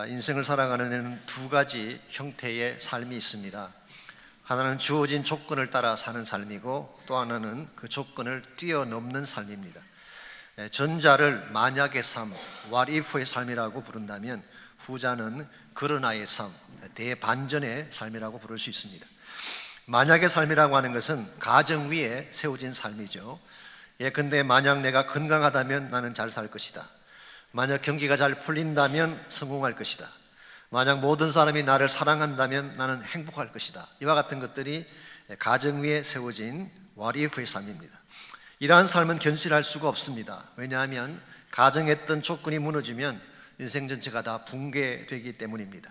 인생을 살아가는 데는 두 가지 형태의 삶이 있습니다. 하나는 주어진 조건을 따라 사는 삶이고, 또 하나는 그 조건을 뛰어넘는 삶입니다. 전자를 만약의 삶, what if의 삶이라고 부른다면, 후자는 그러나의 삶, 대반전의 삶이라고 부를 수 있습니다. 만약의 삶이라고 하는 것은 가정 위에 세워진 삶이죠. 예컨대 만약 내가 건강하다면 나는 잘 살 것이다. 만약 경기가 잘 풀린다면 성공할 것이다. 만약 모든 사람이 나를 사랑한다면 나는 행복할 것이다. 이와 같은 것들이 가정 위에 세워진 what if의 삶입니다. 이러한 삶은 견실할 수가 없습니다. 왜냐하면 가정했던 조건이 무너지면 인생 전체가 다 붕괴되기 때문입니다.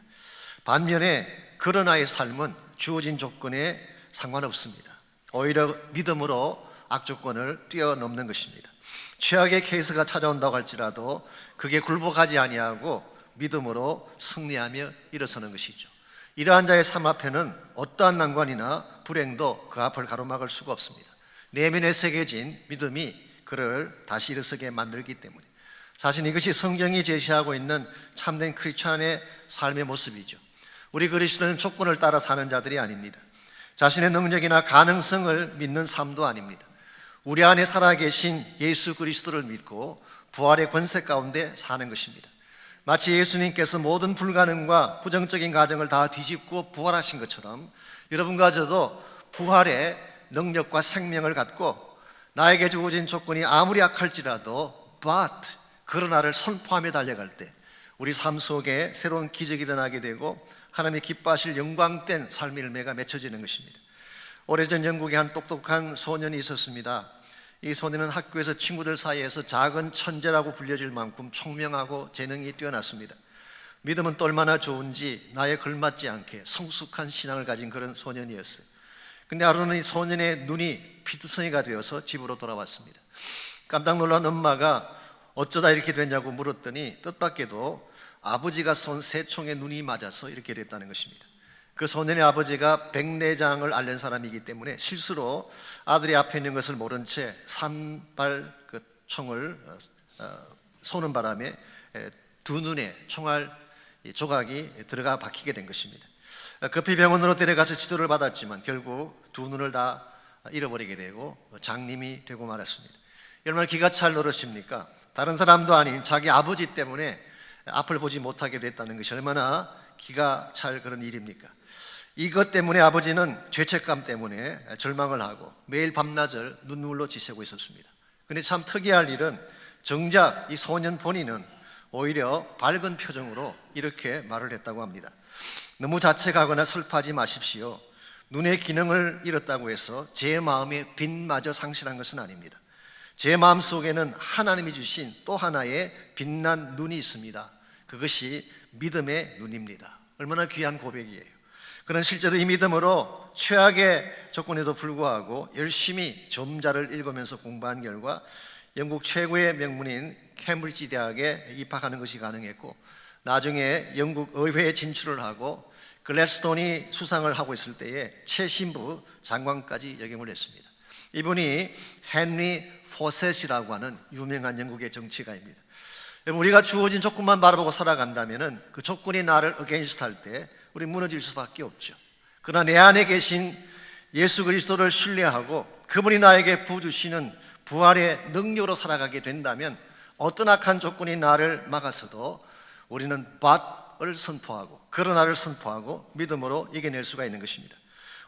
반면에 그러나의 삶은 주어진 조건에 상관없습니다. 오히려 믿음으로 악조건을 뛰어넘는 것입니다. 최악의 케이스가 찾아온다고 할지라도 그게 굴복하지 아니하고 믿음으로 승리하며 일어서는 것이죠. 이러한 자의 삶 앞에는 어떠한 난관이나 불행도 그 앞을 가로막을 수가 없습니다. 내면에 새겨진 믿음이 그를 다시 일어서게 만들기 때문에, 사실 이것이 성경이 제시하고 있는 참된 크리스찬의 삶의 모습이죠. 우리 그리스도는 조건을 따라 사는 자들이 아닙니다. 자신의 능력이나 가능성을 믿는 삶도 아닙니다. 우리 안에 살아계신 예수 그리스도를 믿고 부활의 권세 가운데 사는 것입니다. 마치 예수님께서 모든 불가능과 부정적인 가정을 다 뒤집고 부활하신 것처럼, 여러분과 저도 부활의 능력과 생명을 갖고 나에게 주어진 조건이 아무리 악할지라도 그러나를 선포하며 달려갈 때 우리 삶 속에 새로운 기적이 일어나게 되고 하나님이 기뻐하실 영광된 삶의 열매가 맺혀지는 것입니다. 오래전 영국에 한 똑똑한 소년이 있었습니다. 이 소년은 학교에서 친구들 사이에서 작은 천재라고 불려질 만큼 총명하고 재능이 뛰어났습니다. 믿음은 또 얼마나 좋은지 나에 걸맞지 않게 성숙한 신앙을 가진 그런 소년이었어요. 근데 하루는 이 소년의 눈이 피투성이가 되어서 집으로 돌아왔습니다. 깜짝 놀란 엄마가 어쩌다 이렇게 됐냐고 물었더니 뜻밖에도 아버지가 쏜 새총에 눈이 맞아서 이렇게 됐다는 것입니다. 그 소년의 아버지가 백내장을 앓는 사람이기 때문에 실수로 아들이 앞에 있는 것을 모른 채 산발 그 총을 쏘는 바람에 두 눈에 총알 조각이 들어가 박히게 된 것입니다. 급히 병원으로 데려가서 치료를 받았지만 결국 두 눈을 다 잃어버리게 되고 장님이 되고 말았습니다. 얼마나 기가 찰 노릇입니까? 다른 사람도 아닌 자기 아버지 때문에 앞을 보지 못하게 됐다는 것이 얼마나 기가 찰 그런 일입니까? 이것 때문에 아버지는 죄책감 때문에 절망을 하고 매일 밤낮을 눈물로 지새고 있었습니다. 그런데 참 특이할 일은 정작 이 소년 본인은 오히려 밝은 표정으로 이렇게 말을 했다고 합니다. 너무 자책하거나 슬퍼하지 마십시오. 눈의 기능을 잃었다고 해서 제 마음의 빛마저 상실한 것은 아닙니다. 제 마음 속에는 하나님이 주신 또 하나의 빛난 눈이 있습니다. 그것이 믿음의 눈입니다. 얼마나 귀한 고백이에요. 그는 실제로 이 믿음으로 최악의 조건에도 불구하고 열심히 점자를 읽으면서 공부한 결과 영국 최고의 명문인 캠브리지 대학에 입학하는 것이 가능했고, 나중에 영국 의회에 진출을 하고 글래스톤이 수상을 하고 있을 때에 최신부 장관까지 역임을 했습니다. 이분이 헨리 포셋이라고 하는 유명한 영국의 정치가입니다. 우리가 주어진 조건만 바라보고 살아간다면 그 조건이 나를 어게인스트 할 때 우리 무너질 수밖에 없죠. 그러나 내 안에 계신 예수 그리스도를 신뢰하고 그분이 나에게 부어주시는 부활의 능력으로 살아가게 된다면 어떤 악한 조건이 나를 막아서도 우리는 밭을 선포하고 그러나를 선포하고 믿음으로 이겨낼 수가 있는 것입니다.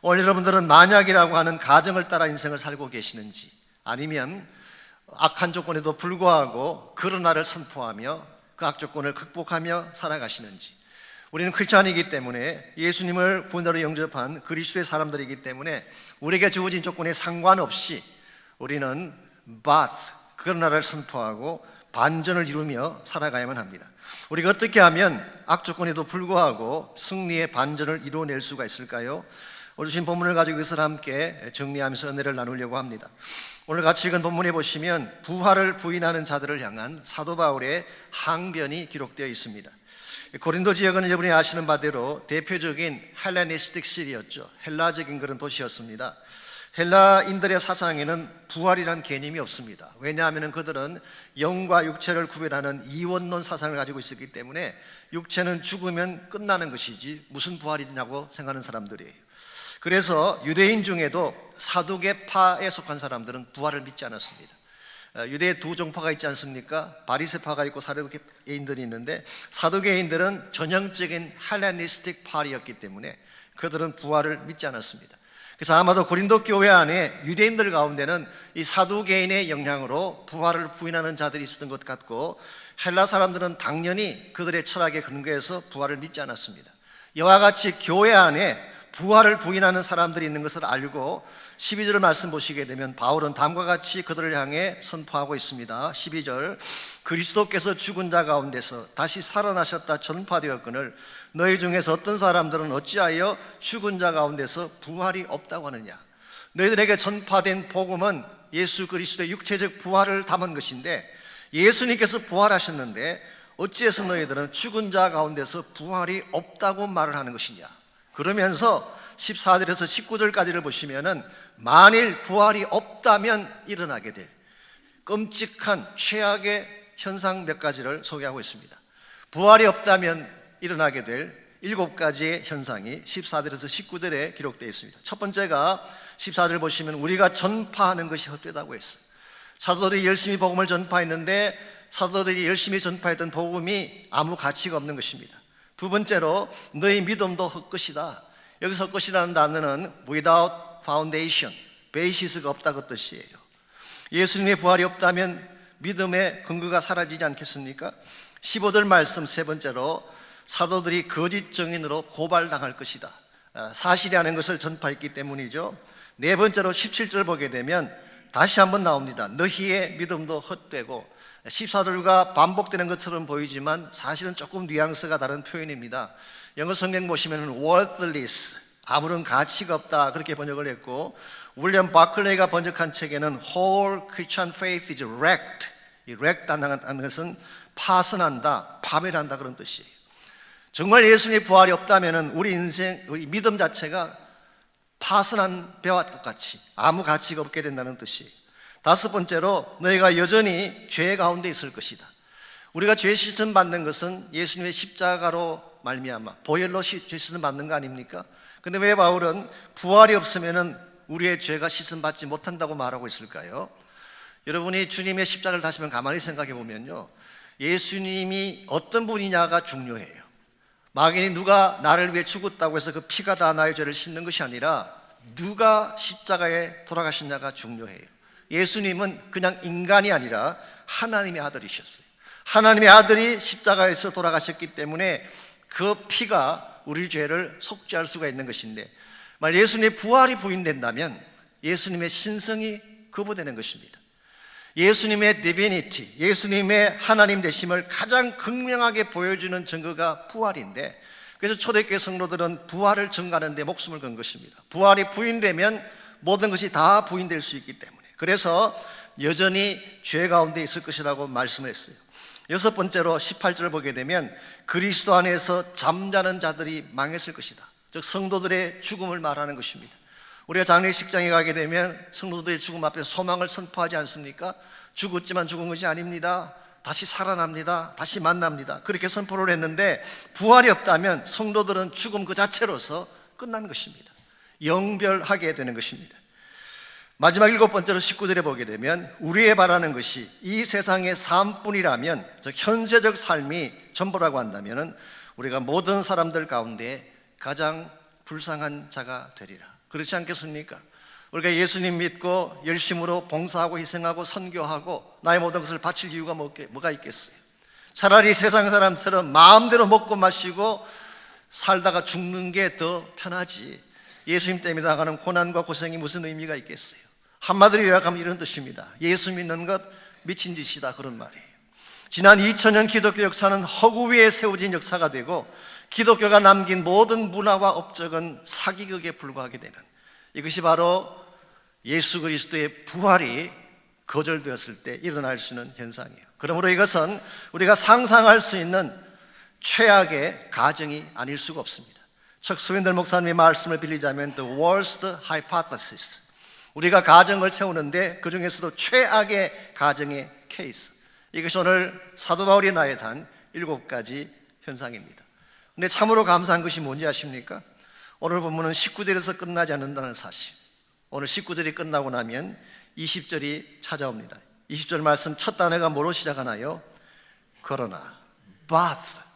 오늘 여러분들은 만약이라고 하는 가정을 따라 인생을 살고 계시는지, 아니면 악한 조건에도 불구하고 그러나를 선포하며 그 악조건을 극복하며 살아가시는지. 우리는 크리스찬이기 때문에 예수님을 구원자로 영접한 그리스도의 사람들이기 때문에 우리에게 주어진 조건에 상관없이 우리는 그러나를 선포하고 반전을 이루며 살아가야만 합니다. 우리가 어떻게 하면 악조건에도 불구하고 승리의 반전을 이루어낼 수가 있을까요? 오늘 주신 본문을 가지고 이것을 함께 정리하면서 은혜를 나누려고 합니다. 오늘 같이 읽은 본문에 보시면 부활을 부인하는 자들을 향한 사도 바울의 항변이 기록되어 있습니다. 고린도 지역은 여러분이 아시는 바대로 대표적인 헬레니스틱 시리였죠. 헬라적인 그런 도시였습니다. 헬라인들의 사상에는 부활이라는 개념이 없습니다. 왜냐하면 그들은 영과 육체를 구별하는 이원론 사상을 가지고 있었기 때문에 육체는 죽으면 끝나는 것이지 무슨 부활이냐고 생각하는 사람들이에요. 그래서 유대인 중에도 사두개파에 속한 사람들은 부활을 믿지 않았습니다. 유대에 두 종파가 있지 않습니까? 바리새파가 있고 사두개인들이 있는데, 사두개인들은 전형적인 헬레니스틱 파리였기 때문에 그들은 부활을 믿지 않았습니다. 그래서 아마도 고린도 교회 안에 유대인들 가운데는 이 사두개인의 영향으로 부활을 부인하는 자들이 있었던 것 같고, 헬라 사람들은 당연히 그들의 철학에 근거해서 부활을 믿지 않았습니다. 이와 같이 교회 안에 부활을 부인하는 사람들이 있는 것을 알고 12절 말씀 보시게 되면 바울은 다음과 같이 그들을 향해 선포하고 있습니다. 12절, 그리스도께서 죽은 자 가운데서 다시 살아나셨다 전파되었거늘 너희 중에서 어떤 사람들은 어찌하여 죽은 자 가운데서 부활이 없다고 하느냐. 너희들에게 전파된 복음은 예수 그리스도의 육체적 부활을 담은 것인데, 예수님께서 부활하셨는데 어찌해서 너희들은 죽은 자 가운데서 부활이 없다고 말을 하는 것이냐. 그러면서 14절에서 19절까지를 보시면은 만일 부활이 없다면 일어나게 될 끔찍한 최악의 현상 몇 가지를 소개하고 있습니다. 부활이 없다면 일어나게 될 7가지의 현상이 14절에서 19절에 기록되어 있습니다. 첫 번째가 14절 보시면 우리가 전파하는 것이 헛되다고 했어요. 사도들이 열심히 복음을 전파했는데 사도들이 열심히 전파했던 복음이 아무 가치가 없는 것입니다. 두 번째로 너희 믿음도 헛것이다. 여기서 헛것이라는 단어는 without foundation, 베이시스가 없다 그 뜻이에요. 예수님의 부활이 없다면 믿음의 근거가 사라지지 않겠습니까? 15절 말씀 세 번째로 사도들이 거짓 증인으로 고발당할 것이다. 사실이 아닌 것을 전파했기 때문이죠. 네 번째로 17절 보게 되면 다시 한번 나옵니다. 너희의 믿음도 헛되고, 14절과 반복되는 것처럼 보이지만 사실은 조금 뉘앙스가 다른 표현입니다. 영어 성경 보시면 worthless, 아무런 가치가 없다 그렇게 번역을 했고, 윌리엄 바클레이가 번역한 책에는 whole Christian faith is wrecked, 이 wrecked라는 것은 파손한다, 파멸한다 그런 뜻이에요. 정말 예수님의 부활이 없다면 우리 인생, 우리 믿음 자체가 파손한 배와 똑같이 아무 가치가 없게 된다는 뜻이에요. 다섯 번째로 너희가 여전히 죄 가운데 있을 것이다. 우리가 죄 씻음 받는 것은 예수님의 십자가로 말미암아 보혈로 죄 씻음 받는 거 아닙니까? 근데 왜 바울은 부활이 없으면 우리의 죄가 씻음 받지 못한다고 말하고 있을까요? 여러분이 주님의 십자가를 다시 한번 가만히 생각해 보면요, 예수님이 어떤 분이냐가 중요해요. 막연히 누가 나를 위해 죽었다고 해서 그 피가 다 나의 죄를 씻는 것이 아니라 누가 십자가에 돌아가시냐가 중요해요. 예수님은 그냥 인간이 아니라 하나님의 아들이셨어요. 하나님의 아들이 십자가에서 돌아가셨기 때문에 그 피가 우리 죄를 속죄할 수가 있는 것인데, 만약 예수님의 부활이 부인된다면 예수님의 신성이 거부되는 것입니다. 예수님의 디비니티, 예수님의 하나님 되심을 가장 극명하게 보여주는 증거가 부활인데, 그래서 초대교회 성도들은 부활을 증거하는 데 목숨을 건 것입니다. 부활이 부인되면 모든 것이 다 부인될 수 있기 때문에. 그래서 여전히 죄 가운데 있을 것이라고 말씀을 했어요. 여섯 번째로 18절을 보게 되면 그리스도 안에서 잠자는 자들이 망했을 것이다. 즉 성도들의 죽음을 말하는 것입니다. 우리가 장례식장에 가게 되면 성도들의 죽음 앞에 소망을 선포하지 않습니까? 죽었지만 죽은 것이 아닙니다. 다시 살아납니다. 다시 만납니다. 그렇게 선포를 했는데 부활이 없다면 성도들은 죽음 그 자체로서 끝난 것입니다. 영별하게 되는 것입니다. 마지막 7번째로 19절에 보게 되면 우리의 바라는 것이 이 세상의 삶뿐이라면, 즉 현세적 삶이 전부라고 한다면 우리가 모든 사람들 가운데 가장 불쌍한 자가 되리라. 그렇지 않겠습니까? 우리가 예수님 믿고 열심으로 봉사하고 희생하고 선교하고 나의 모든 것을 바칠 이유가 뭐가 있겠어요? 차라리 세상 사람처럼 마음대로 먹고 마시고 살다가 죽는 게 더 편하지, 예수님 때문에 나가는 고난과 고생이 무슨 의미가 있겠어요? 한마디로 요약하면 이런 뜻입니다. 예수 믿는 것 미친 짓이다, 그런 말이에요. 지난 2000년 기독교 역사는 허구 위에 세워진 역사가 되고 기독교가 남긴 모든 문화와 업적은 사기극에 불과하게 되는, 이것이 바로 예수 그리스도의 부활이 거절되었을 때 일어날 수 있는 현상이에요. 그러므로 이것은 우리가 상상할 수 있는 최악의 가정이 아닐 수가 없습니다. 척 스윈들 목사님의 말씀을 빌리자면 The worst hypothesis, 우리가 가정을 세우는데 그 중에서도 최악의 가정의 케이스, 이것이 오늘 사도 바울이 나열한 7가지 현상입니다. 근데 참으로 감사한 것이 뭔지 아십니까? 오늘 본문은 19절에서 끝나지 않는다는 사실. 오늘 19절이 끝나고 나면 20절이 찾아옵니다. 20절 말씀 첫 단어가 뭐로 시작하나요? 그러나, but.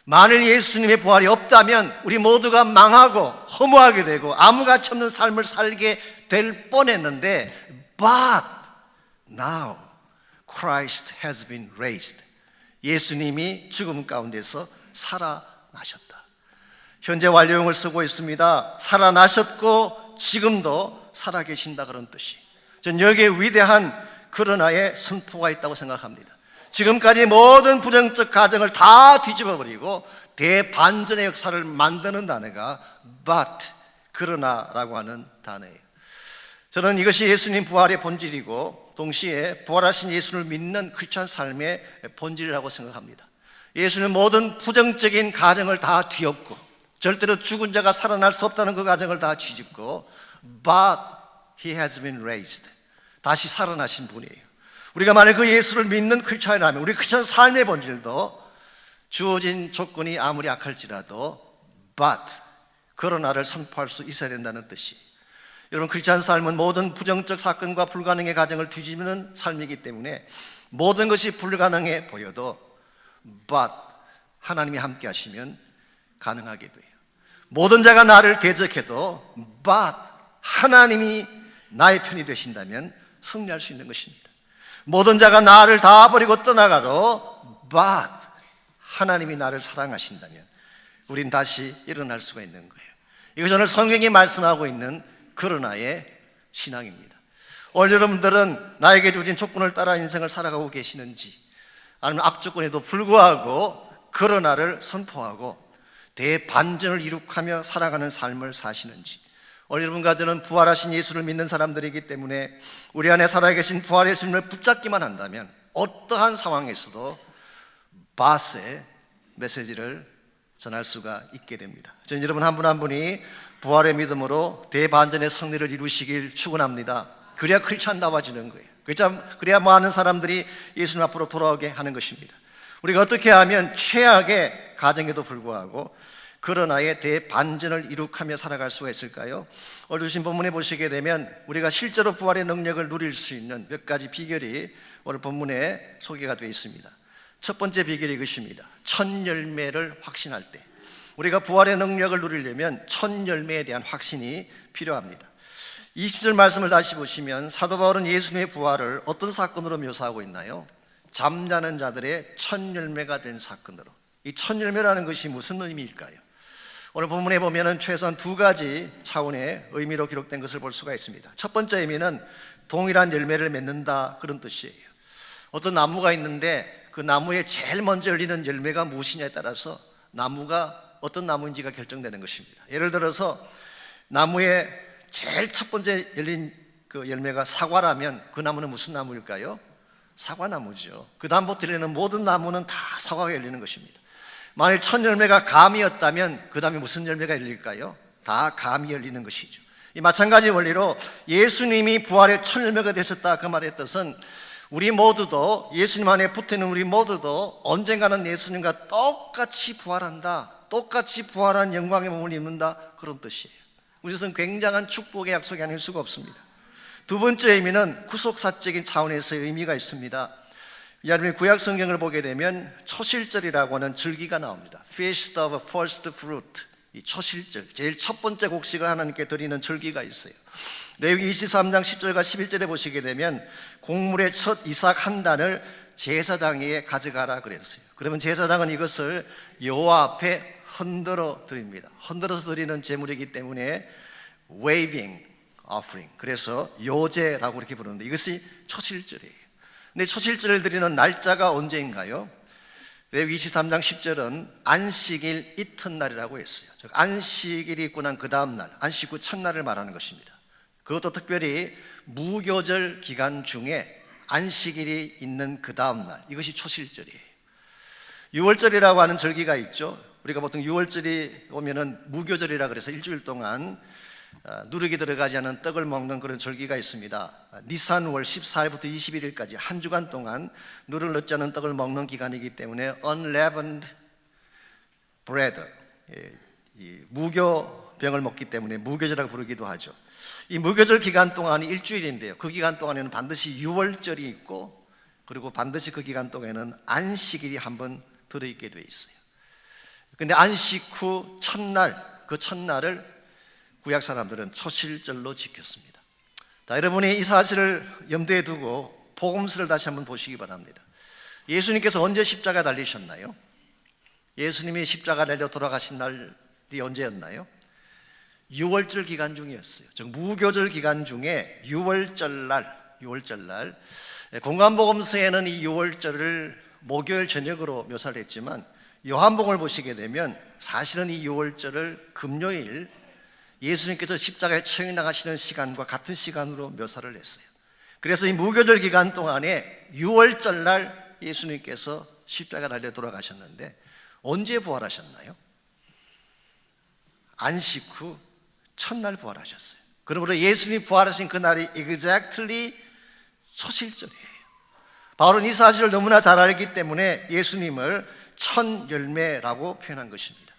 만일 예수님의 부활이 없다면 우리 모두가 망하고 허무하게 되고 아무 가치 없는 삶을 살게 될 뻔했는데, but now Christ has been raised. 예수님이 죽음 가운데서 살아나셨다. 현재 완료형을 쓰고 있습니다. 살아나셨고 지금도 살아계신다, 그런 뜻이. 전 여기에 위대한 그러나의 선포가 있다고 생각합니다. 지금까지 모든 부정적 가정을 다 뒤집어버리고 대반전의 역사를 만드는 단어가 but, 그러나라고 하는 단어예요. 저는 이것이 예수님 부활의 본질이고 동시에 부활하신 예수를 믿는 크리스찬 삶의 본질이라고 생각합니다. 예수는 모든 부정적인 가정을 다 뒤엎고 절대로 죽은 자가 살아날 수 없다는 그 가정을 다 뒤집고 but he has been raised, 다시 살아나신 분이에요. 우리가 만약 그 예수를 믿는 크리스찬이라면 우리 크리스찬 삶의 본질도 주어진 조건이 아무리 악할지라도 but, 그러나를 선포할 수 있어야 된다는 뜻이. 여러분, 크리스찬 삶은 모든 부정적 사건과 불가능의 가정을 뒤집는 삶이기 때문에 모든 것이 불가능해 보여도 but 하나님이 함께 하시면 가능하게 돼요. 모든 자가 나를 대적해도 but 하나님이 나의 편이 되신다면 승리할 수 있는 것입니다. 모든 자가 나를 다 버리고 떠나가도 but 하나님이 나를 사랑하신다면 우린 다시 일어날 수가 있는 거예요. 이것이 오늘 성경이 말씀하고 있는 그러나의 신앙입니다. 오늘 여러분들은 나에게 주어진 조건을 따라 인생을 살아가고 계시는지, 아니면 악조건에도 불구하고 그러나를 선포하고 대반전을 이룩하며 살아가는 삶을 사시는지. 오늘 여러분과 저는 부활하신 예수를 믿는 사람들이기 때문에 우리 안에 살아계신 부활의 예수님을 붙잡기만 한다면 어떠한 상황에서도 바스의 메시지를 전할 수가 있게 됩니다. 저는 여러분 한 분 한 분이 부활의 믿음으로 대반전의 승리를 이루시길 축원합니다. 그래야 크리스찬다워지는 거예요. 그래야 많은 사람들이 예수님 앞으로 돌아오게 하는 것입니다. 우리가 어떻게 하면 최악의 가정에도 불구하고 그러나의 대반전을 이룩하며 살아갈 수가 있을까요? 오늘 주신 본문에 보시게 되면 우리가 실제로 부활의 능력을 누릴 수 있는 몇 가지 비결이 오늘 본문에 소개가 되어 있습니다. 첫 번째 비결이 이것입니다. 첫 열매를 확신할 때, 우리가 부활의 능력을 누리려면 첫 열매에 대한 확신이 필요합니다. 20절 말씀을 다시 보시면 사도 바울은 예수님의 부활을 어떤 사건으로 묘사하고 있나요? 잠자는 자들의 첫 열매가 된 사건으로. 이 첫 열매라는 것이 무슨 의미일까요? 오늘 본문에 보면은 최소한 2가지 차원의 의미로 기록된 것을 볼 수가 있습니다. 첫 번째 의미는 동일한 열매를 맺는다, 그런 뜻이에요. 어떤 나무가 있는데 그 나무에 제일 먼저 열리는 열매가 무엇이냐에 따라서 나무가 어떤 나무인지가 결정되는 것입니다. 예를 들어서 나무에 제일 첫 번째 열린 그 열매가 사과라면 그 나무는 무슨 나무일까요? 사과나무죠. 그 다음부터 열리는 모든 나무는 다 사과가 열리는 것입니다. 만일 첫 열매가 감이었다면 그 다음에 무슨 열매가 열릴까요? 다 감이 열리는 것이죠. 이 마찬가지 원리로 예수님이 부활의 첫 열매가 되셨다, 그 말의 뜻은 우리 모두도, 예수님 안에 붙어있는 우리 모두도 언젠가는 예수님과 똑같이 부활한다, 똑같이 부활한 영광의 몸을 입는다, 그런 뜻이에요. 우리는 굉장한 축복의 약속이 아닐 수가 없습니다. 두 번째 의미는 구속사적인 차원에서의 의미가 있습니다. 여러분이 구약 성경을 보게 되면 초실절이라고 하는 절기가 나옵니다. Feast of First Fruit, 이 초실절, 제일 첫 번째 곡식을 하나님께 드리는 절기가 있어요. 레위기 23장 10절과 11절에 보시게 되면 곡물의 첫 이삭 한 단을 제사장에게 가져가라 그랬어요. 그러면 제사장은 이것을 여호와 앞에 흔들어 드립니다. 흔들어서 드리는 제물이기 때문에 waving offering, 그래서 요제라고 이렇게 부르는데 이것이 초실절이에요. 근데 초실절을 드리는 날짜가 언제인가요? 레위기 23장 10절은 안식일 이튿날이라고 했어요. 즉 안식일이 있고 난 그 다음 날, 안식 후 첫날을 말하는 것입니다. 그것도 특별히 무교절 기간 중에 안식일이 있는 그 다음 날, 이것이 초실절이에요. 유월절이라고 하는 절기가 있죠. 우리가 보통 유월절이 오면은 무교절이라 그래서 일주일 동안 누룩이 들어가지 않은 떡을 먹는 그런 절기가 있습니다. 니산월 14일부터 21일까지 한 주간 동안 누룩을 넣지 않은 떡을 먹는 기간이기 때문에 unleavened bread, 이 무교병을 먹기 때문에 무교절이라고 부르기도 하죠. 이 무교절 기간 동안이 일주일인데요, 그 기간 동안에는 반드시 유월절이 있고, 그리고 반드시 그 기간 동안에는 안식일이 한번 들어있게 되어 있어요. 근데 안식 후 첫날, 그 첫날을 구약 사람들은 초실절로 지켰습니다. 자, 여러분이 이 사실을 염두에 두고 복음서를 다시 한번 보시기 바랍니다. 예수님께서 언제 십자가 달리셨나요? 예수님이 십자가 달려 돌아가신 날이 언제였나요? 유월절 기간 중이었어요. 즉 무교절 기간 중에 유월절날, 공관복음서에는 이 유월절을 목요일 저녁으로 묘사를 했지만 요한복음을 보시게 되면 사실은 이 유월절을 금요일 예수님께서 십자가에 처형 나가시는 시간과 같은 시간으로 묘사를 했어요. 그래서 이 무교절 기간 동안에 유월절날 예수님께서 십자가 달려 돌아가셨는데 언제 부활하셨나요? 안식 후 첫날 부활하셨어요. 그러므로 예수님이 부활하신 그날이 exactly 초실절이에요. 바울은 이 사실을 너무나 잘 알기 때문에 예수님을 첫 열매라고 표현한 것입니다.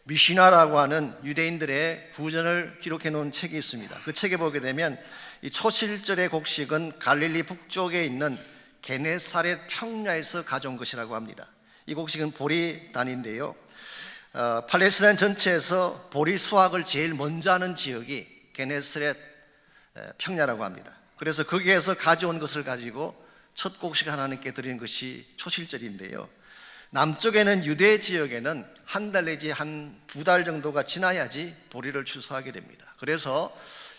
미시나라고 하는 유대인들의 구전을 기록해 놓은 책이 있습니다. 그 책에 보게 되면 이 초실절의 곡식은 갈릴리 북쪽에 있는 게네사렛 평야에서 가져온 것이라고 합니다. 이 곡식은 보리단인데요, 팔레스타인 전체에서 보리 수확을 제일 먼저 하는 지역이 게네사렛 평야라고 합니다. 그래서 거기에서 가져온 것을 가지고 첫 곡식 하나님께 드리는 것이 초실절인데요, 남쪽에는 유대 지역에는 한 달 내지 한 두 달 정도가 지나야지 보리를 추수하게 됩니다. 그래서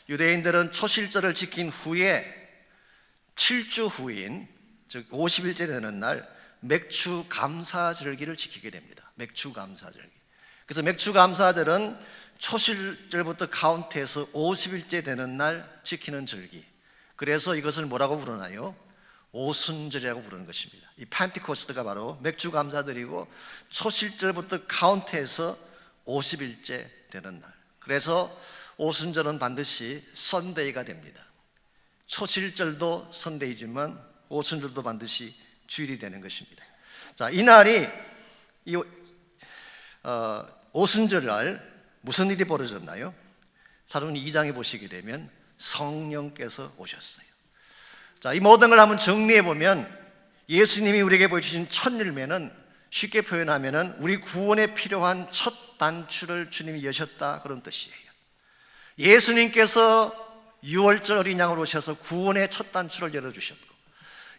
유대인들은 초실절을 지킨 후에 7주 후인 즉 50일째 되는 날 맥주 감사절기를 지키게 됩니다. 맥주 감사절기. 그래서 맥주 감사절은 초실절부터 카운트해서 50일째 되는 날 지키는 절기. 그래서 이것을 뭐라고 부르나요? 오순절이라고 부르는 것입니다. 이 펜티코스트가 바로 맥주 감사절이고 초실절부터 카운트해서 50일째 되는 날. 그래서 오순절은 반드시 선데이가 됩니다. 초실절도 선데이지만 오순절도 반드시 주일이 되는 것입니다. 자, 이날이 오순절날 무슨 일이 벌어졌나요? 사도행전 2장에 보시게 되면 성령께서 오셨어요. 자, 이 모든 걸 한번 정리해 보면 예수님이 우리에게 보여주신 첫 열매는 쉽게 표현하면 우리 구원에 필요한 첫 단추를 주님이 여셨다, 그런 뜻이에요. 예수님께서 유월절 어린 양으로 오셔서 구원의 첫 단추를 열어주셨고,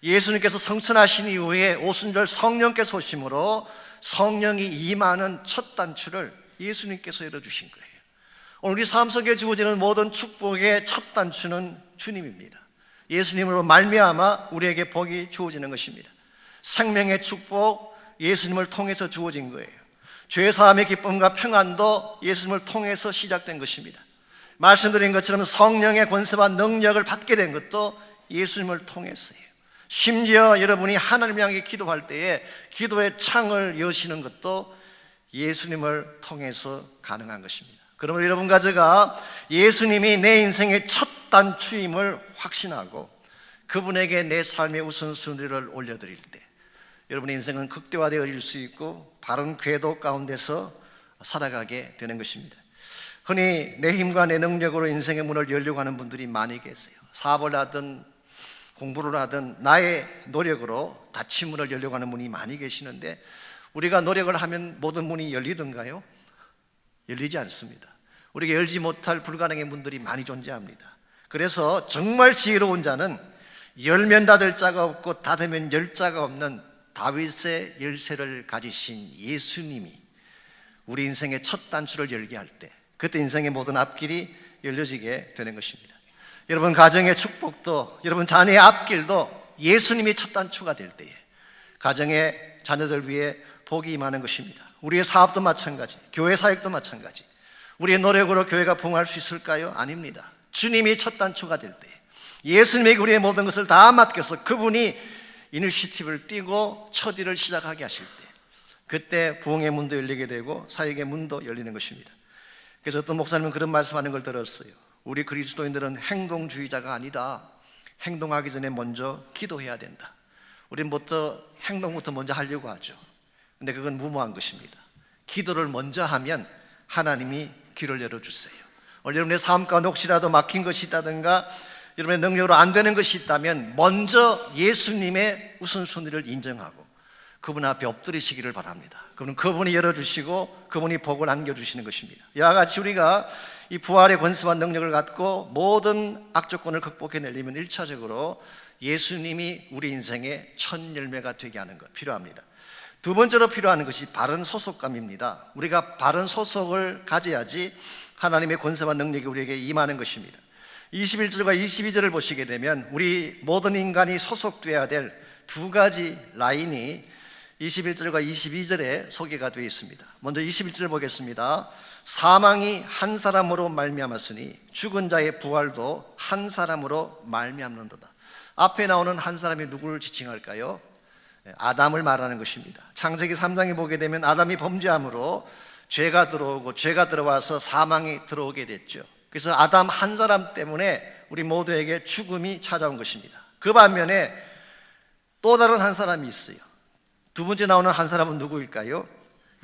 예수님께서 성천하신 이후에 오순절 성령께서 오심으로 성령이 임하는 첫 단추를 예수님께서 열어주신 거예요. 오늘 우리 삶 속에 주어지는 모든 축복의 첫 단추는 주님입니다. 예수님으로 말미암아 우리에게 복이 주어지는 것입니다. 생명의 축복, 예수님을 통해서 주어진 거예요. 죄사함의 기쁨과 평안도 예수님을 통해서 시작된 것입니다. 말씀드린 것처럼 성령의 권세와 능력을 받게 된 것도 예수님을 통해서예요. 심지어 여러분이 하나님 향해 기도할 때에 기도의 창을 여시는 것도 예수님을 통해서 가능한 것입니다. 그러므로 여러분과 제가 예수님이 내 인생의 첫 단추임을 확신하고 그분에게 내 삶의 우선순위를 올려드릴 때 여러분의 인생은 극대화되어질 수 있고 바른 궤도 가운데서 살아가게 되는 것입니다. 흔히 내 힘과 내 능력으로 인생의 문을 열려고 하는 분들이 많이 계세요. 사업을 하든 공부를 하든 나의 노력으로 닫힌 문을 열려고 하는 분이 많이 계시는데, 우리가 노력을 하면 모든 문이 열리던가요? 열리지 않습니다. 우리가 열지 못할 불가능한 문들이 많이 존재합니다. 그래서 정말 지혜로운 자는 열면 닫을 자가 없고 닫으면 열 자가 없는 다윗의 열쇠를 가지신 예수님이 우리 인생의 첫 단추를 열게 할 때, 그때 인생의 모든 앞길이 열려지게 되는 것입니다. 여러분 가정의 축복도, 여러분 자녀의 앞길도 예수님이 첫 단추가 될 때에 가정의 자녀들 위해 복이 임하는 것입니다. 우리의 사업도 마찬가지, 교회 사역도 마찬가지. 우리의 노력으로 교회가 부흥할 수 있을까요? 아닙니다. 주님이 첫 단추가 될 때, 예수님에게 우리의 모든 것을 다 맡겨서 그분이 이니시티브를 띄고 첫 일을 시작하게 하실 때, 그때 부흥의 문도 열리게 되고 사역의 문도 열리는 것입니다. 그래서 어떤 목사님은 그런 말씀하는 걸 들었어요. 우리 그리스도인들은 행동주의자가 아니다. 행동하기 전에 먼저 기도해야 된다. 우리는 행동부터 먼저 하려고 하죠. 근데 그건 무모한 것입니다. 기도를 먼저 하면 하나님이 길을 열어주세요. 오늘 여러분의 삶 가운데 혹시라도 막힌 것이 있다든가 여러분의 능력으로 안 되는 것이 있다면 먼저 예수님의 우선순위를 인정하고 그분 앞에 엎드리시기를 바랍니다. 그분이 열어주시고 그분이 복을 안겨주시는 것입니다. 이와 같이 우리가 이 부활의 권세와 능력을 갖고 모든 악조건을 극복해내려면 1차적으로 예수님이 우리 인생의 첫 열매가 되게 하는 것 필요합니다. 두 번째로 필요한 것이 바른 소속감입니다. 우리가 바른 소속을 가져야지 하나님의 권세와 능력이 우리에게 임하는 것입니다. 21절과 22절을 보시게 되면 우리 모든 인간이 소속되어야 될 두 가지 라인이 21절과 22절에 소개가 되어 있습니다. 먼저 21절 보겠습니다. 사망이 한 사람으로 말미암았으니 죽은 자의 부활도 한 사람으로 말미암는도다. 앞에 나오는 한 사람이 누구를 지칭할까요? 아담을 말하는 것입니다. 창세기 3장에 보게 되면 아담이 범죄함으로 죄가 들어오고 죄가 들어와서 사망이 들어오게 됐죠. 그래서 아담 한 사람 때문에 우리 모두에게 죽음이 찾아온 것입니다. 그 반면에 또 다른 한 사람이 있어요. 두 번째 나오는 한 사람은 누구일까요?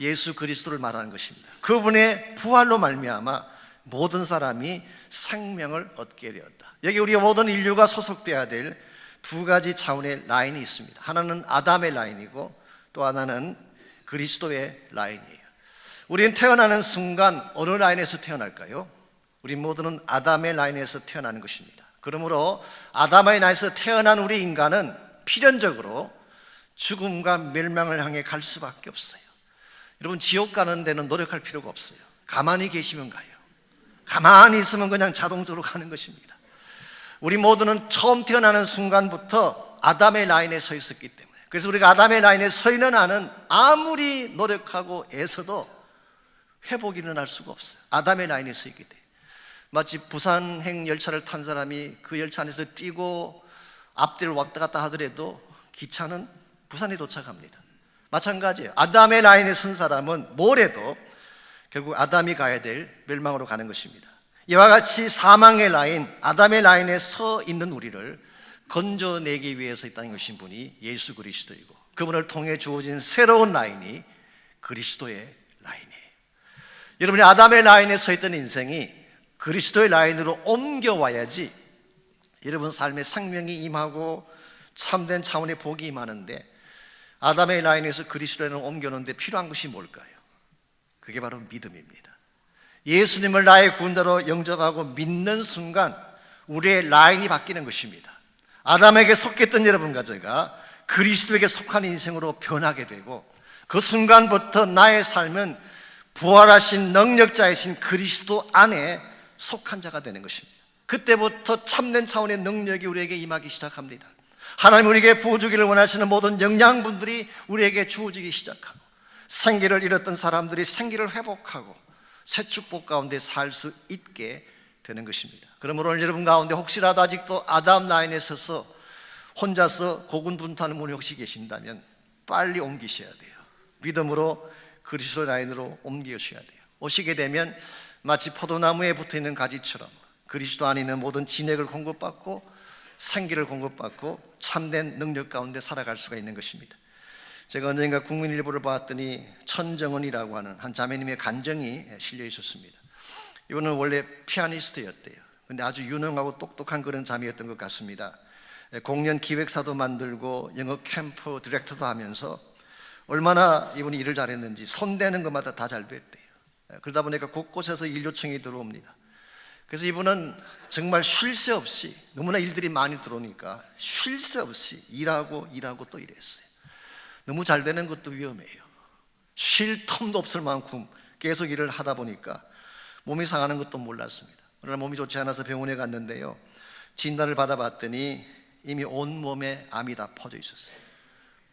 예수 그리스도를 말하는 것입니다. 그분의 부활로 말미암아 모든 사람이 생명을 얻게 되었다. 여기 우리 모든 인류가 소속되어야 될 두 가지 차원의 라인이 있습니다. 하나는 아담의 라인이고 또 하나는 그리스도의 라인이에요. 우리는 태어나는 순간 어느 라인에서 태어날까요? 우리 모두는 아담의 라인에서 태어나는 것입니다. 그러므로 아담의 라인에서 태어난 우리 인간은 필연적으로 죽음과 멸망을 향해 갈 수밖에 없어요. 여러분, 지옥 가는 데는 노력할 필요가 없어요. 가만히 계시면 가요. 가만히 있으면 그냥 자동적으로 가는 것입니다. 우리 모두는 처음 태어나는 순간부터 아담의 라인에 서 있었기 때문에, 그래서 우리가 아담의 라인에 서 있는 한은 아무리 노력하고 애써도 회복이 일어날 수가 없어요. 아담의 라인에 서 있기 때문에. 마치 부산행 열차를 탄 사람이 그 열차 안에서 뛰고 앞뒤를 왔다 갔다 하더라도 기차는 부산에 도착합니다. 마찬가지예요. 아담의 라인에 선 사람은 뭘 해도 결국 아담이 가야 될 멸망으로 가는 것입니다. 이와 같이 사망의 라인, 아담의 라인에 서 있는 우리를 건져내기 위해서 있다는 것인 분이 예수 그리스도이고, 그분을 통해 주어진 새로운 라인이 그리스도의 라인이에요. 여러분이 아담의 라인에 서 있던 인생이 그리스도의 라인으로 옮겨와야지 여러분 삶에 생명이 임하고 참된 차원의 복이 임하는데, 아담의 라인에서 그리스도의 라인으로 옮겨오는데 필요한 것이 뭘까요? 그게 바로 믿음입니다. 예수님을 나의 구원자로 영접하고 믿는 순간 우리의 라인이 바뀌는 것입니다. 아담에게 속했던 여러분과 제가 그리스도에게 속한 인생으로 변하게 되고, 그 순간부터 나의 삶은 부활하신 능력자이신 그리스도 안에 속한 자가 되는 것입니다. 그때부터 참된 차원의 능력이 우리에게 임하기 시작합니다. 하나님 우리에게 부어주기를 원하시는 모든 영양분들이 우리에게 주어지기 시작하고, 생기를 잃었던 사람들이 생기를 회복하고 새 축복 가운데 살 수 있게 되는 것입니다. 그러므로 오늘 여러분 가운데 혹시라도 아직도 아담 라인에 서서 혼자서 고군분투하는 분이 혹시 계신다면 빨리 옮기셔야 돼요. 믿음으로 그리스도 라인으로 옮기셔야 돼요. 오시게 되면 마치 포도나무에 붙어있는 가지처럼 그리스도 안에 있는 모든 진액을 공급받고 생기를 공급받고 참된 능력 가운데 살아갈 수가 있는 것입니다. 제가 언젠가 국민일보를 봤더니 천정은이라고 하는 한 자매님의 간증이 실려 있었습니다. 이분은 원래 피아니스트였대요. 근데 아주 유능하고 똑똑한 그런 자매였던 것 같습니다. 공연 기획사도 만들고 영어 캠프 디렉터도 하면서 얼마나 이분이 일을 잘했는지 손대는 것마다 다 잘 됐대요. 그러다 보니까 곳곳에서 일 요청이 들어옵니다. 그래서 이분은 정말 쉴 새 없이, 너무나 일들이 많이 들어오니까 쉴 새 없이 일하고 또 일했어요. 너무 잘 되는 것도 위험해요. 쉴 틈도 없을 만큼 계속 일을 하다 보니까 몸이 상하는 것도 몰랐습니다. 그러나 몸이 좋지 않아서 병원에 갔는데요, 진단을 받아봤더니 이미 온몸에 암이 다 퍼져 있었어요.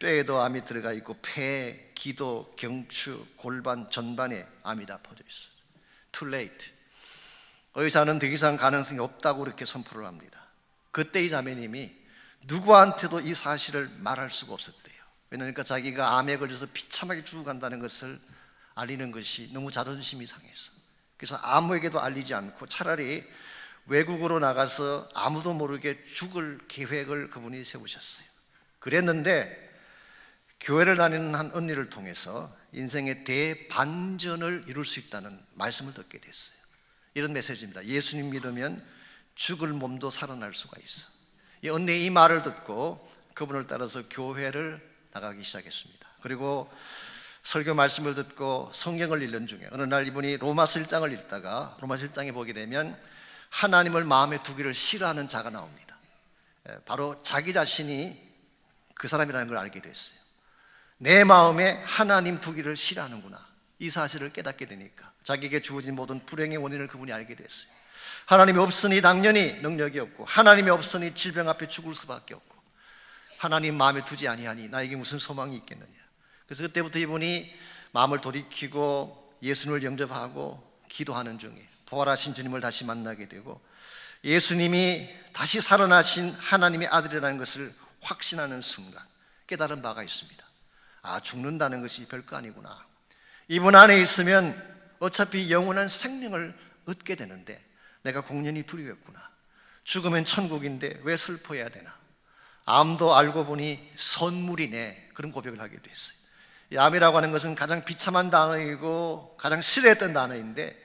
뼈에도 암이 들어가 있고 폐, 기도, 경추, 골반 전반에 암이 다 퍼져 있어요. Too late. 의사는 더 이상 가능성이 없다고 이렇게 선포를 합니다. 그때 이 자매님이 누구한테도 이 사실을 말할 수가 없었대요. 왜냐하니까 자기가 암에 걸려서 비참하게 죽어간다는 것을 알리는 것이 너무 자존심이 상해서 그래서 아무에게도 알리지 않고 차라리 외국으로 나가서 아무도 모르게 죽을 계획을 그분이 세우셨어요. 그랬는데 교회를 다니는 한 언니를 통해서 인생의 대반전을 이룰 수 있다는 말씀을 듣게 됐어요. 이런 메시지입니다. 예수님 믿으면 죽을 몸도 살아날 수가 있어. 이 언니의 이 말을 듣고 그분을 따라서 교회를 나가기 시작했습니다. 그리고 설교 말씀을 듣고 성경을 읽는 중에 어느 날 이분이 로마서 1장을 읽다가 로마서 1장에 보게 되면 하나님을 마음에 두기를 싫어하는 자가 나옵니다. 바로 자기 자신이 그 사람이라는 걸 알게 됐어요. 내 마음에 하나님 두기를 싫어하는구나, 이 사실을 깨닫게 되니까 자기에게 주어진 모든 불행의 원인을 그분이 알게 됐어요. 하나님이 없으니 당연히 능력이 없고, 하나님이 없으니 질병 앞에 죽을 수밖에 없고, 하나님 마음에 두지 아니하니 나에게 무슨 소망이 있겠느냐. 그래서 그때부터 이분이 마음을 돌이키고 예수님을 영접하고 기도하는 중에 부활하신 주님을 다시 만나게 되고 예수님이 다시 살아나신 하나님의 아들이라는 것을 확신하는 순간 깨달은 바가 있습니다. 아, 죽는다는 것이 별거 아니구나. 이분 안에 있으면 어차피 영원한 생명을 얻게 되는데 내가 공연히 두려웠구나. 죽으면 천국인데 왜 슬퍼해야 되나. 암도 알고 보니 선물이네, 그런 고백을 하게 됐어요. 이 암이라고 하는 것은 가장 비참한 단어이고 가장 싫어했던 단어인데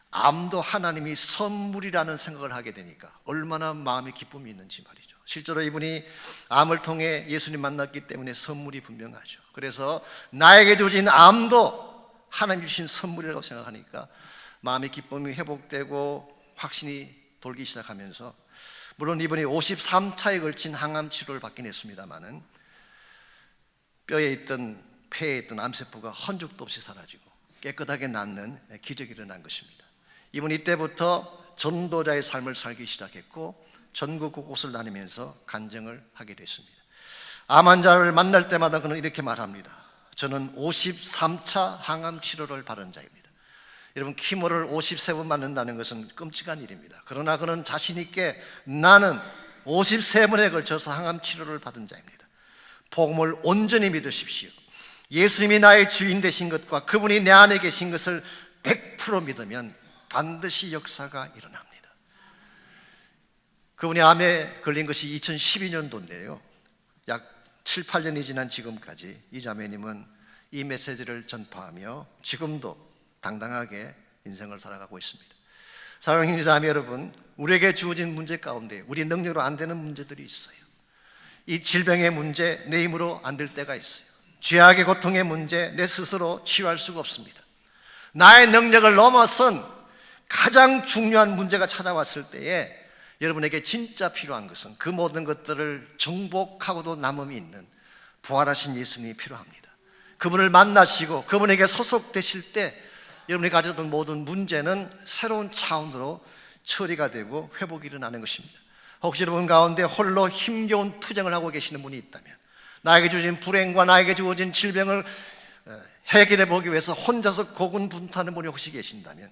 암도 하나님이 선물이라는 생각을 하게 되니까 얼마나 마음에 기쁨이 있는지 말이죠. 실제로 이분이 암을 통해 예수님 만났기 때문에 선물이 분명하죠. 그래서 나에게 주어진 암도 하나님 주신 선물이라고 생각하니까 마음의 기쁨이 회복되고 확신이 돌기 시작하면서, 물론 이분이 53차에 걸친 항암 치료를 받긴 했습니다마는 뼈에 있던 폐에 있던 암세포가 흔적도 없이 사라지고 깨끗하게 낫는 기적이 일어난 것입니다. 이분 이때부터 전도자의 삶을 살기 시작했고 전국 곳곳을 다니면서 간증을 하게 됐습니다. 암 환자를 만날 때마다 그는 이렇게 말합니다. 저는 53차 항암 치료를 받은 자입니다. 여러분, 키모를 53번 맞는다는 것은 끔찍한 일입니다. 그러나 그는 자신 있게 나는 53번에 걸쳐서 항암 치료를 받은 자입니다. 복음을 온전히 믿으십시오. 예수님이 나의 주인 되신 것과 그분이 내 안에 계신 것을 100% 믿으면 반드시 역사가 일어납니다. 그분이 암에 걸린 것이 2012년도인데요 약 7, 8년이 지난 지금까지 이 자매님은 이 메시지를 전파하며 지금도 당당하게 인생을 살아가고 있습니다. 사랑하는 자매 여러분, 우리에게 주어진 문제 가운데 우리 능력으로 안 되는 문제들이 있어요. 이 질병의 문제, 내 힘으로 안 될 때가 있어요. 죄악의 고통의 문제, 내 스스로 치유할 수가 없습니다. 나의 능력을 넘어선 가장 중요한 문제가 찾아왔을 때에 여러분에게 진짜 필요한 것은 그 모든 것들을 정복하고도 남음이 있는 부활하신 예수님이 필요합니다. 그분을 만나시고 그분에게 소속되실 때 여러분이 가졌던 모든 문제는 새로운 차원으로 처리가 되고 회복이 일어나는 것입니다. 혹시 여러분 가운데 홀로 힘겨운 투쟁을 하고 계시는 분이 있다면, 나에게 주어진 불행과 나에게 주어진 질병을 해결해 보기 위해서 혼자서 고군분투하는 분이 혹시 계신다면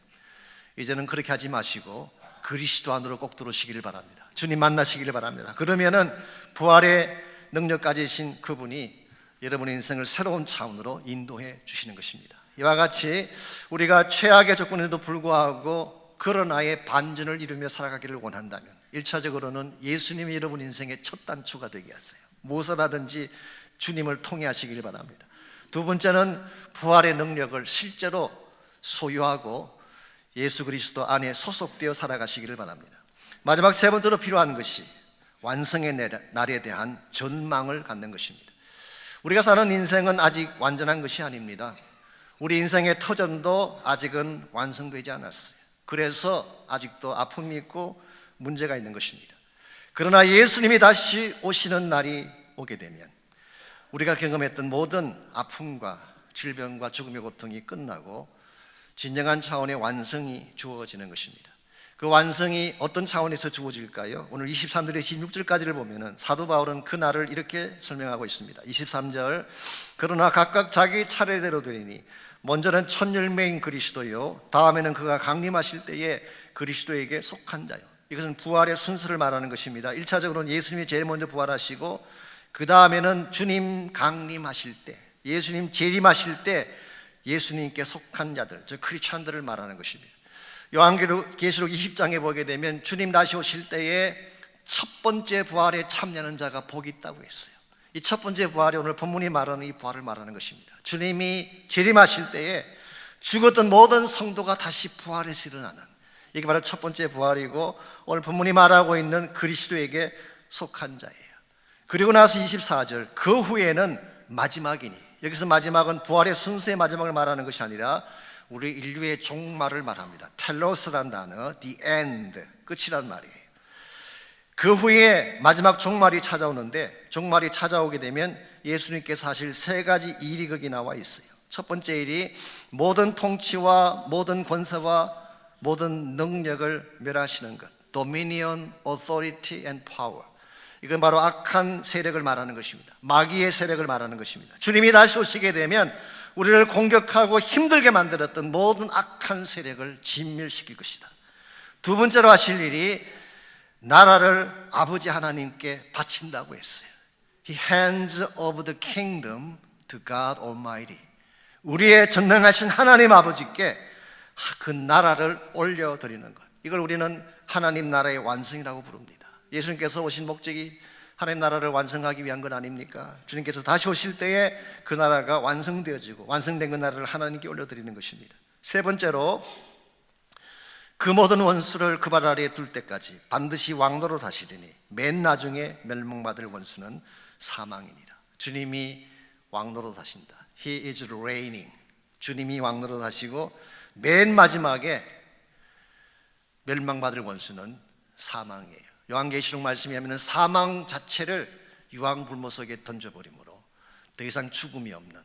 이제는 그렇게 하지 마시고 그리스도 안으로 꼭 들어오시기를 바랍니다. 주님 만나시기를 바랍니다. 그러면은 부활의 능력 가지신 그분이 여러분의 인생을 새로운 차원으로 인도해 주시는 것입니다. 이와 같이 우리가 최악의 조건에도 불구하고 그러나의 반전을 이루며 살아가기를 원한다면 1차적으로는 예수님이 여러분 인생의 첫 단추가 되게 하세요. 무엇을 하든지 주님을 통해 하시길 바랍니다. 두 번째는 부활의 능력을 실제로 소유하고 예수 그리스도 안에 소속되어 살아가시기를 바랍니다. 마지막 세 번째로 필요한 것이 완성의 날에 대한 전망을 갖는 것입니다. 우리가 사는 인생은 아직 완전한 것이 아닙니다. 우리 인생의 터전도 아직은 완성되지 않았어요. 그래서 아직도 아픔이 있고 문제가 있는 것입니다. 그러나 예수님이 다시 오시는 날이 오게 되면 우리가 경험했던 모든 아픔과 질병과 죽음의 고통이 끝나고 진정한 차원의 완성이 주어지는 것입니다. 그 완성이 어떤 차원에서 주어질까요? 오늘 23절에 16절까지를 보면 사도 바울은 그 날을 이렇게 설명하고 있습니다. 23절, 그러나 각각 자기 차례대로 되리니 먼저는 첫 열매인 그리스도요, 다음에는 그가 강림하실 때에 그리스도에게 속한 자요. 이것은 부활의 순서를 말하는 것입니다. 1차적으로는 예수님이 제일 먼저 부활하시고 그 다음에는 주님 강림하실 때, 예수님 재림하실 때 예수님께 속한 자들, 즉 크리스찬들을 말하는 것입니다. 요한계시록 20장에 보게 되면 주님 다시 오실 때에 첫 번째 부활에 참여하는 자가 복이 있다고 했어요. 이 첫 번째 부활이 오늘 본문이 말하는 이 부활을 말하는 것입니다. 주님이 재림하실 때에 죽었던 모든 성도가 다시 부활해서 일어나는, 이게 바로 첫 번째 부활이고 오늘 본문이 말하고 있는 그리스도에게 속한 자예요. 그리고 나서 24절, 그 후에는 마지막이니, 여기서 마지막은 부활의 순서의 마지막을 말하는 것이 아니라 우리 인류의 종말을 말합니다. 텔로스란 단어, the end, 끝이란 말이에요. 그 후에 마지막 종말이 찾아오는데, 종말이 찾아오게 되면 예수님께서 하실 세 가지 일이 거기 나와 있어요. 첫 번째 일이 모든 통치와 모든 권세와 모든 능력을 멸하시는 것, dominion, authority and power. 이건 바로 악한 세력을 말하는 것입니다. 마귀의 세력을 말하는 것입니다. 주님이 다시 오시게 되면 우리를 공격하고 힘들게 만들었던 모든 악한 세력을 진멸시킬 것이다. 두 번째로 하실 일이 나라를 아버지 하나님께 바친다고 했어요. He hands over the kingdom to God Almighty. 우리의 전능하신 하나님 아버지께 그 나라를 올려드리는 것, 이걸 우리는 하나님 나라의 완성이라고 부릅니다. 예수님께서 오신 목적이 하나님 나라를 완성하기 위한 것 아닙니까? 주님께서 다시 오실 때에 그 나라가 완성되어지고 완성된 그 나라를 하나님께 올려드리는 것입니다. 세 번째로 그 모든 원수를 그 발 아래에 둘 때까지 반드시 왕노로 다시리니 맨 나중에 멸망받을 원수는 사망이니라. 주님이 왕노로 다신다. He is reigning. 주님이 왕노로 다시고 맨 마지막에 멸망받을 원수는 사망이에요. 요한계시록 말씀에 하면 사망 자체를 유황불모 속에 던져버리므로 더 이상 죽음이 없는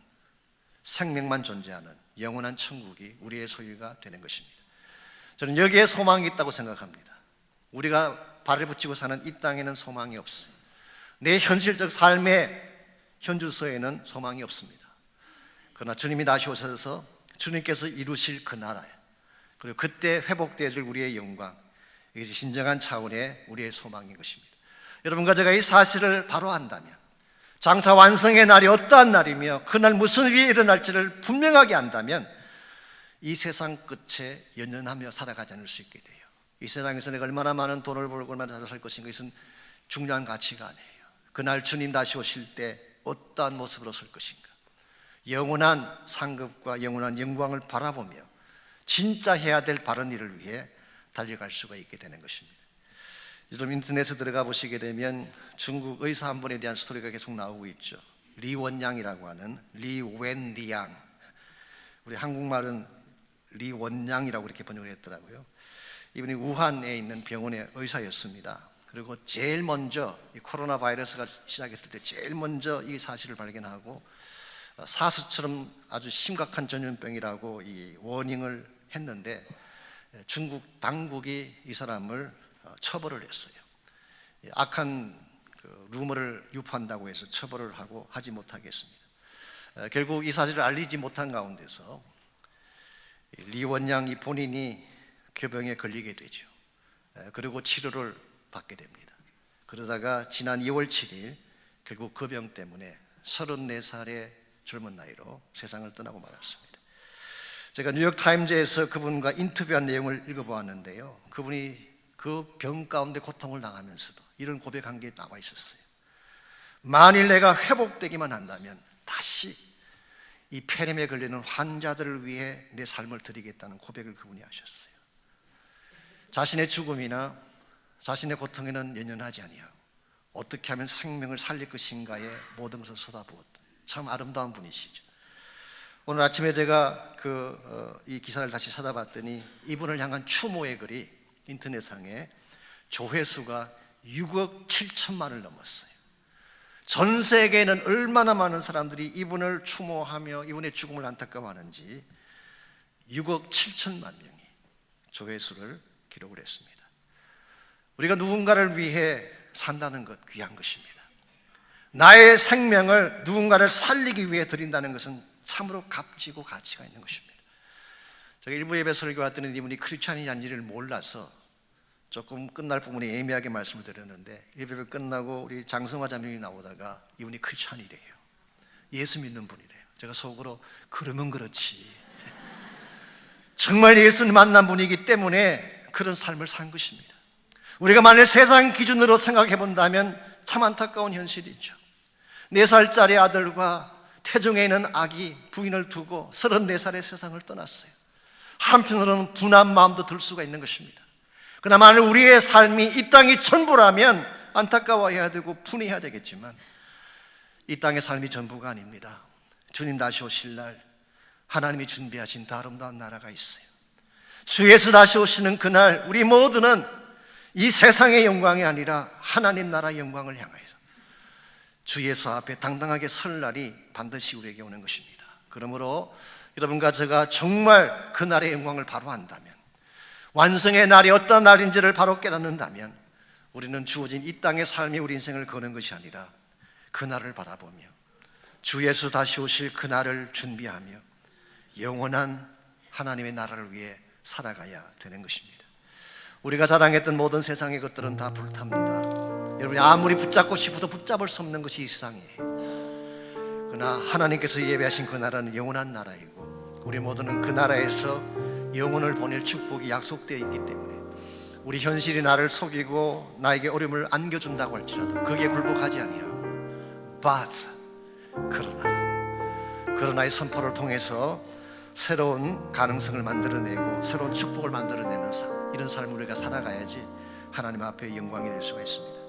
생명만 존재하는 영원한 천국이 우리의 소유가 되는 것입니다. 저는 여기에 소망이 있다고 생각합니다. 우리가 발을 붙이고 사는 이 땅에는 소망이 없어요. 내 현실적 삶의 현주소에는 소망이 없습니다. 그러나 주님이 다시 오셔서 주님께서 이루실 그 나라에, 그리고 그때 회복되어질 우리의 영광, 이것이 진정한 차원의 우리의 소망인 것입니다. 여러분과 제가 이 사실을 바로 안다면, 장차 완성의 날이 어떠한 날이며 그날 무슨 일이 일어날지를 분명하게 안다면 이 세상 끝에 연연하며 살아가지 않을 수 있게 돼요. 이 세상에서 내가 얼마나 많은 돈을 벌고 얼마나 잘 살 것인가, 이것은 중요한 가치가 아니에요. 그날 주님 다시 오실 때 어떠한 모습으로 설 것인가, 영원한 상급과 영원한 영광을 바라보며 진짜 해야 될 바른 일을 위해 달려갈 수가 있게 되는 것입니다. 요즘 인터넷에 들어가 보시게 되면 중국 의사 한 분에 대한 스토리가 계속 나오고 있죠. 리원양이라고 하는, 리웬리양, 우리 한국말은 리원양이라고 이렇게 번역을 했더라고요. 이분이 우한에 있는 병원의 의사였습니다. 그리고 제일 먼저 이 코로나 바이러스가 시작했을 때 제일 먼저 이 사실을 발견하고 사스처럼 아주 심각한 전염병이라고 이 워닝을 했는데 중국 당국이 이 사람을 처벌을 했어요. 악한 루머를 유포한다고 해서 처벌을 하고 하지 못하게 했습니다. 결국 이 사실을 알리지 못한 가운데서 리원양이 본인이 교병에 걸리게 되죠. 그리고 치료를 받게 됩니다. 그러다가 지난 2월 7일 결국 그 병 때문에 34살의 젊은 나이로 세상을 떠나고 말았습니다. 제가 뉴욕타임즈에서 그분과 인터뷰한 내용을 읽어보았는데요, 그분이 그 병 가운데 고통을 당하면서도 이런 고백한 게 나와 있었어요. 만일 내가 회복되기만 한다면 다시 이 폐렴에 걸리는 환자들을 위해 내 삶을 드리겠다는 고백을 그분이 하셨어요. 자신의 죽음이나 자신의 고통에는 연연하지 아니하고 어떻게 하면 생명을 살릴 것인가에 모든 것을 쏟아부었던 참 아름다운 분이시죠. 오늘 아침에 제가 이 기사를 다시 찾아봤더니 이분을 향한 추모의 글이 인터넷상에 조회수가 6억 7천만을 넘었어요. 전 세계에는 얼마나 많은 사람들이 이분을 추모하며 이분의 죽음을 안타까워하는지 6억 7천만 명이 조회수를 기록을 했습니다. 우리가 누군가를 위해 산다는 것 귀한 것입니다. 나의 생명을 누군가를 살리기 위해 드린다는 것은 참으로 값지고 가치가 있는 것입니다. 제가 일부 예배 설교 왔더니 이분이 크리스찬이 아닌지를 몰라서 조금 끝날 부분에 애매하게 말씀을 드렸는데, 예배 끝나고 우리 장성화 자매님이 나오다가 이분이 크리스찬이래요. 예수 믿는 분이래요. 제가 속으로 그러면 그렇지. 정말 예수님 만난 분이기 때문에 그런 삶을 산 것입니다. 우리가 만일 세상 기준으로 생각해 본다면 참 안타까운 현실이죠. 4살짜리 아들과 태중에 있는 아기 부인을 두고 34살의 세상을 떠났어요. 한편으로는 분한 마음도 들 수가 있는 것입니다. 그러나 만일 우리의 삶이 이 땅이 전부라면 안타까워해야 되고 분해해야 되겠지만 이 땅의 삶이 전부가 아닙니다. 주님 다시 오실 날 하나님이 준비하신 더 아름다운 나라가 있어요. 주 예수 다시 오시는 그날 우리 모두는 이 세상의 영광이 아니라 하나님 나라의 영광을 향하여서 주 예수 앞에 당당하게 설 날이 반드시 우리에게 오는 것입니다. 그러므로 여러분과 제가 정말 그 날의 영광을 바로 안다면, 완성의 날이 어떤 날인지를 바로 깨닫는다면 우리는 주어진 이 땅의 삶이 우리 인생을 거는 것이 아니라 그 날을 바라보며 주 예수 다시 오실 그 날을 준비하며 영원한 하나님의 나라를 위해 살아가야 되는 것입니다. 우리가 자랑했던 모든 세상의 것들은 다 불탑니다. 여러분이 아무리 붙잡고 싶어도 붙잡을 수 없는 것이 이 세상이에요. 그러나 하나님께서 예배하신 그 나라는 영원한 나라이고 우리 모두는 그 나라에서 영혼을 보낼 축복이 약속되어 있기 때문에 우리 현실이 나를 속이고 나에게 어려움을 안겨준다고 할지라도 거기에 굴복하지 아니하고 그러나 이 선포를 통해서 새로운 가능성을 만들어내고 새로운 축복을 만들어내는 삶, 이런 삶을 우리가 살아가야지 하나님 앞에 영광이 될 수가 있습니다.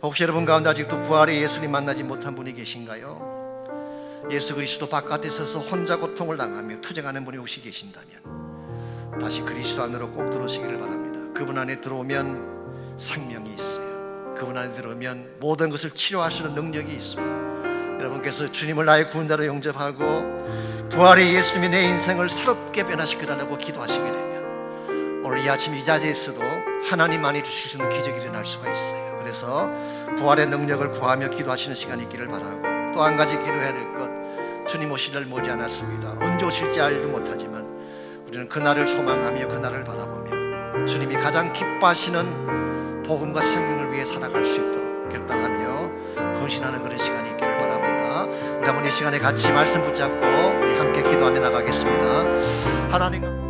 혹시 여러분 가운데 아직도 부활의 예수님 만나지 못한 분이 계신가요? 예수 그리스도 바깥에 서서 혼자 고통을 당하며 투쟁하는 분이 혹시 계신다면 다시 그리스도 안으로 꼭 들어오시기를 바랍니다. 그분 안에 들어오면 생명이 있어요. 그분 안에 들어오면 모든 것을 치료하시는 능력이 있습니다. 여러분께서 주님을 나의 구원자로 영접하고 부활의 예수님이 내 인생을 새롭게 변화시켜달라고 기도하시게 되면 오늘 이 아침 이 자리에서도 하나님만이 주실 수 있는 기적이 일어날 수가 있어요. 그래서 부활의 능력을 구하며 기도하시는 시간이 있기를 바라고, 또 한 가지 기도해야 될 것, 주님 오실 날 머지 않았습니다. 언제 오실지 알지도 못하지만 우리는 그날을 소망하며 그날을 바라보며 주님이 가장 기뻐하시는 복음과 생명을 위해 살아갈 수 있도록 결단하며 헌신하는 그런 시간이 있기를 바랍니다. 우리 한번 이 시간에 같이 말씀 붙잡고 우리 함께 기도하며 나가겠습니다. 하나님